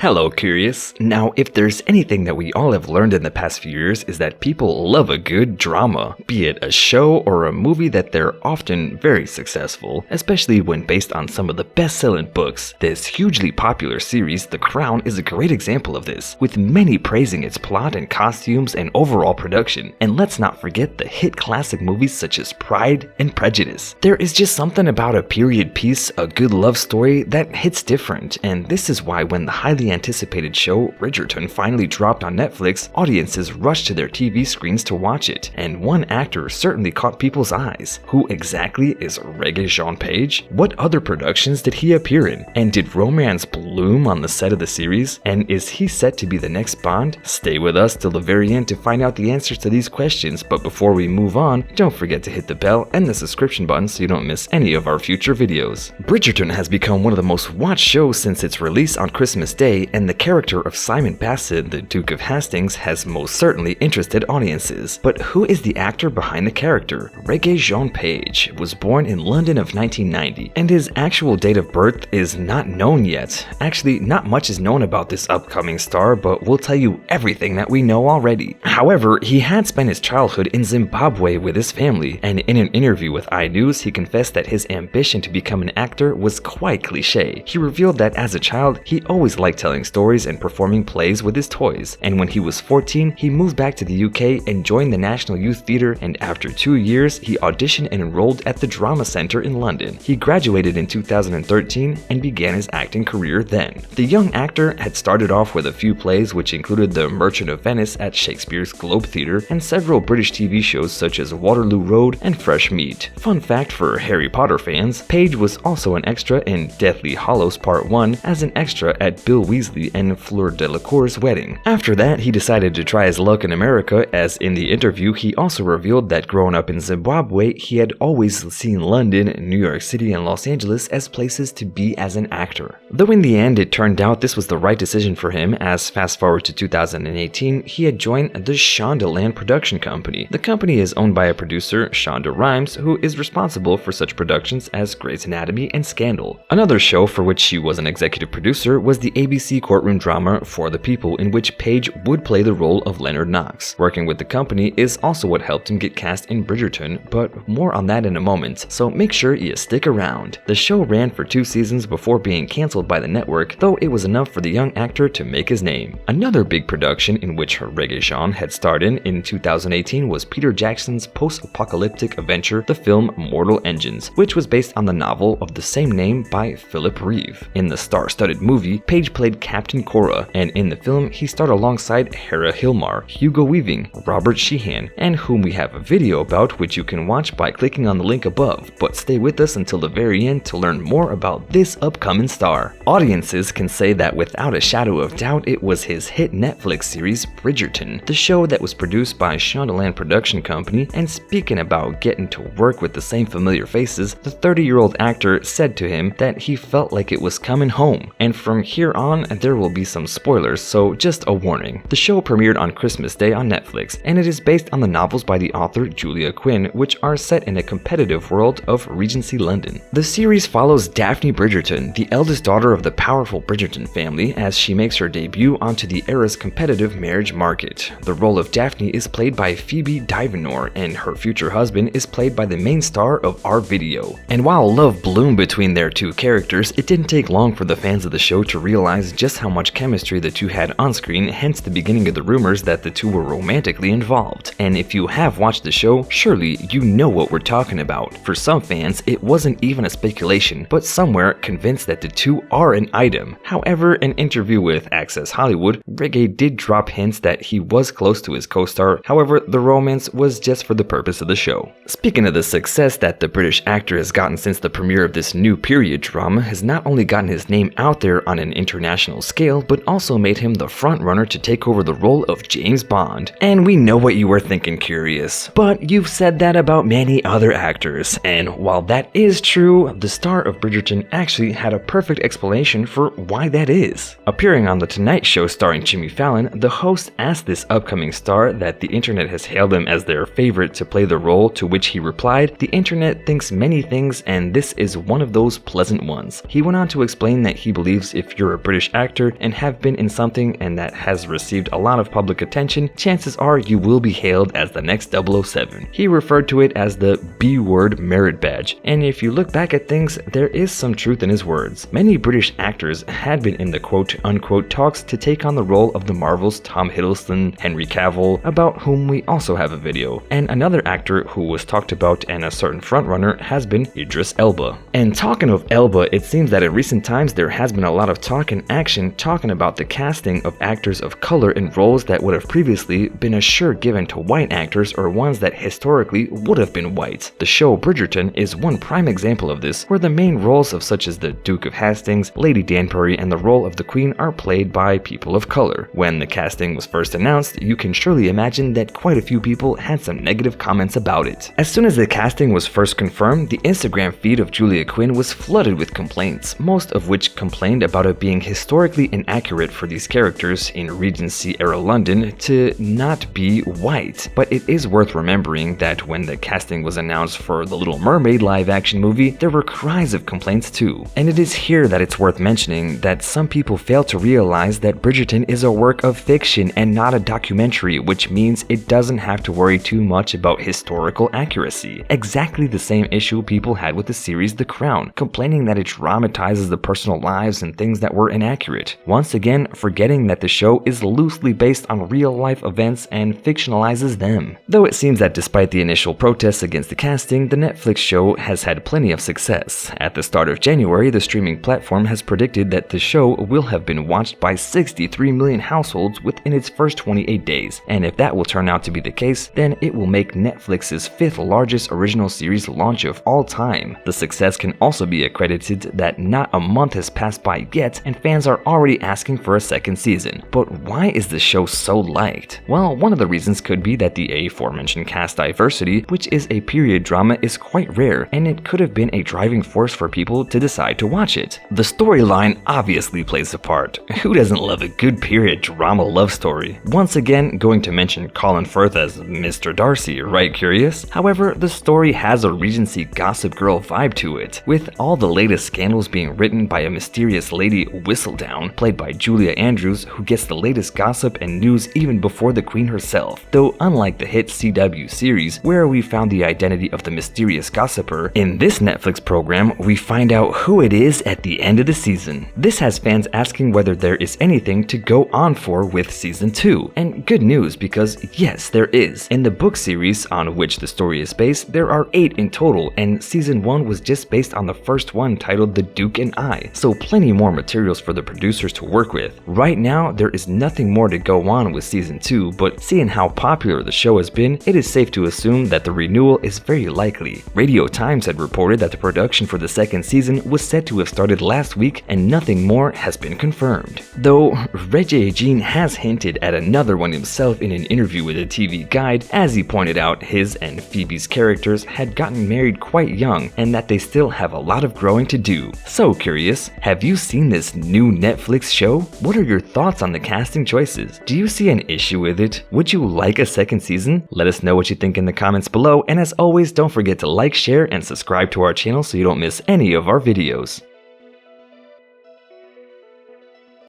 Hello, Curious. Now, if there's anything that we all have learned in the past few years is that people love a good drama, be it a show or a movie, that they're often very successful, especially when based on some of the best-selling books. This hugely popular series, The Crown, is a great example of this, with many praising its plot and costumes and overall production. And let's not forget the hit classic movies such as Pride and Prejudice. There is just something about a period piece, a good love story, that hits different, and this is why when the highly anticipated show Bridgerton finally dropped on Netflix, audiences rushed to their TV screens to watch it, and one actor certainly caught people's eyes. Who exactly is Regé Jean Page? What other productions did he appear in? And did romance bloom on the set of the series? And is he set to be the next Bond? Stay with us till the very end to find out the answers to these questions, but before we move on, don't forget to hit the bell and the subscription button so you don't miss any of our future videos. Bridgerton has become one of the most watched shows since its release on Christmas Day, and the character of Simon Basset, the Duke of Hastings, has most certainly interested audiences. But who is the actor behind the character? Regé Jean Page was born in London of 1990, and his actual date of birth is not known yet. Actually, not much is known about this upcoming star, but we'll tell you everything that we know already. However, he had spent his childhood in Zimbabwe with his family, and in an interview with iNews, he confessed that his ambition to become an actor was quite cliche. He revealed that as a child, he always liked telling stories and performing plays with his toys, and when he was 14, he moved back to the UK and joined the National Youth Theatre, and after 2 years, he auditioned and enrolled at the Drama Centre in London. He graduated in 2013 and began his acting career then. The young actor had started off with a few plays, which included The Merchant of Venice at Shakespeare's Globe Theatre and several British TV shows such as Waterloo Road and Fresh Meat. Fun fact for Harry Potter fans, Page was also an extra in Deathly Hallows Part 1 as an extra at Bill Weasley and Fleur Delacour's wedding. After that, he decided to try his luck in America, as in the interview he also revealed that growing up in Zimbabwe, he had always seen London, New York City, and Los Angeles as places to be as an actor. Though in the end it turned out this was the right decision for him, as fast forward to 2018, he had joined the Shondaland production company. The company is owned by a producer, Shonda Rhimes, who is responsible for such productions as Grey's Anatomy and Scandal. Another show for which she was an executive producer was the ABC courtroom drama For the People, in which Page would play the role of Leonard Knox. Working with the company is also what helped him get cast in Bridgerton, but more on that in a moment, so make sure you stick around. The show ran for 2 seasons before being cancelled by the network, though it was enough for the young actor to make his name. Another big production in which Regé Jean had starred in 2018 was Peter Jackson's post-apocalyptic adventure, the film Mortal Engines, which was based on the novel of the same name by Philip Reeve. In the star-studded movie, Page played Captain Cora, and in the film he starred alongside Hera Hilmar, Hugo Weaving, Robert Sheehan, and whom we have a video about which you can watch by clicking on the link above, but stay with us until the very end to learn more about this upcoming star. Audiences can say that without a shadow of doubt it was his hit Netflix series Bridgerton, the show that was produced by Shondaland Production Company, and speaking about getting to work with the same familiar faces, the 30-year-old actor said to him that he felt like it was coming home, and from here on there will be some spoilers, so just a warning. The show premiered on Christmas Day on Netflix, and it is based on the novels by the author Julia Quinn, which are set in a competitive world of Regency London. The series follows Daphne Bridgerton, the eldest daughter of the powerful Bridgerton family, as she makes her debut onto the era's competitive marriage market. The role of Daphne is played by Phoebe Dynevor, and her future husband is played by the main star of our video. And while love bloomed between their two characters, it didn't take long for the fans of the show to realize just how much chemistry the two had on screen, hence the beginning of the rumors that the two were romantically involved. And if you have watched the show, surely you know what we're talking about. For some fans, it wasn't even a speculation, but somewhere convinced that the two are an item. However, in an interview with Access Hollywood, Regé did drop hints that he was close to his co-star, however, the romance was just for the purpose of the show. Speaking of the success that the British actor has gotten since the premiere of this new period drama, has not only gotten his name out there on an international scale, but also made him the frontrunner to take over the role of James Bond. And we know what you were thinking, Curious, but you've said that about many other actors, and while that is true, the star of Bridgerton actually had a perfect explanation for why that is. Appearing on The Tonight Show starring Jimmy Fallon, the host asked this upcoming star that the internet has hailed him as their favorite to play the role, to which he replied, "The internet thinks many things and this is one of those pleasant ones." He went on to explain that he believes if you're a British British actor and have been in something and that has received a lot of public attention, chances are you will be hailed as the next 007. He referred to it as the B-word merit badge, and if you look back at things, there is some truth in his words. Many British actors had been in the quote-unquote talks to take on the role of the Marvel's Tom Hiddleston, Henry Cavill, about whom we also have a video, and another actor who was talked about and a certain frontrunner has been Idris Elba. And talking of Elba, it seems that in recent times there has been a lot of talk and action talking about the casting of actors of color in roles that would have previously been a sure given to white actors or ones that historically would have been white. The show Bridgerton is one prime example of this, where the main roles of such as the Duke of Hastings, Lady Danbury, and the role of the Queen are played by people of color. When the casting was first announced, you can surely imagine that quite a few people had some negative comments about it. As soon as the casting was first confirmed, the Instagram feed of Julia Quinn was flooded with complaints, most of which complained about it being historically inaccurate for these characters in Regency-era London to not be white. But it is worth remembering that when the casting was announced for the Little Mermaid live-action movie, there were cries of complaints too. And it is here that it's worth mentioning that some people fail to realize that Bridgerton is a work of fiction and not a documentary, which means it doesn't have to worry too much about historical accuracy. Exactly the same issue people had with the series The Crown, complaining that it dramatizes the personal lives and things that were inaccurate. Once again, forgetting that the show is loosely based on real-life events and fictionalizes them. Though it seems that despite the initial protests against the casting, the Netflix show has had plenty of success. At the start of January, the streaming platform has predicted that the show will have been watched by 63 million households within its first 28 days, and if that will turn out to be the case, then it will make Netflix's 5th largest original series launch of all time. The success can also be accredited that not a month has passed by yet and fans are already asking for a second season. But why is the show so liked? Well, one of the reasons could be that the aforementioned cast diversity, which is a period drama, is quite rare, and it could have been a driving force for people to decide to watch it. The storyline obviously plays a part. Who doesn't love a good period drama love story? Once again, going to mention Colin Firth as Mr. Darcy, right curious? However, the story has a Regency Gossip Girl vibe to it, with all the latest scandals being written by a mysterious lady Whistledown, played by Julia Andrews, who gets the latest gossip and news even before the Queen herself. Though unlike the hit CW series, where we found the identity of the mysterious gossiper, in this Netflix program, we find out who it is at the end of the season. This has fans asking whether there is anything to go on for with season 2. And good news, because yes, there is. In the book series on which the story is based, there are 8 in total, and season 1 was just based on the first one titled The Duke and I, so plenty more materials for the producers to work with. Right now, there is nothing more to go on with season 2, but seeing how popular the show has been, it is safe to assume that the renewal is very likely. Radio Times had reported that the production for the second season was set to have started last week, and nothing more has been confirmed. Though, Regé Jean has hinted at another one himself in an interview with a TV Guide, as he pointed out his and Phoebe's characters had gotten married quite young, and that they still have a lot of growing to do. So curious, have you seen this new Netflix show? What are your thoughts on the casting choices? Do you see an issue with it? Would you like a second season? Let us know what you think in the comments below, and as always, don't forget to like, share, and subscribe to our channel so you don't miss any of our videos.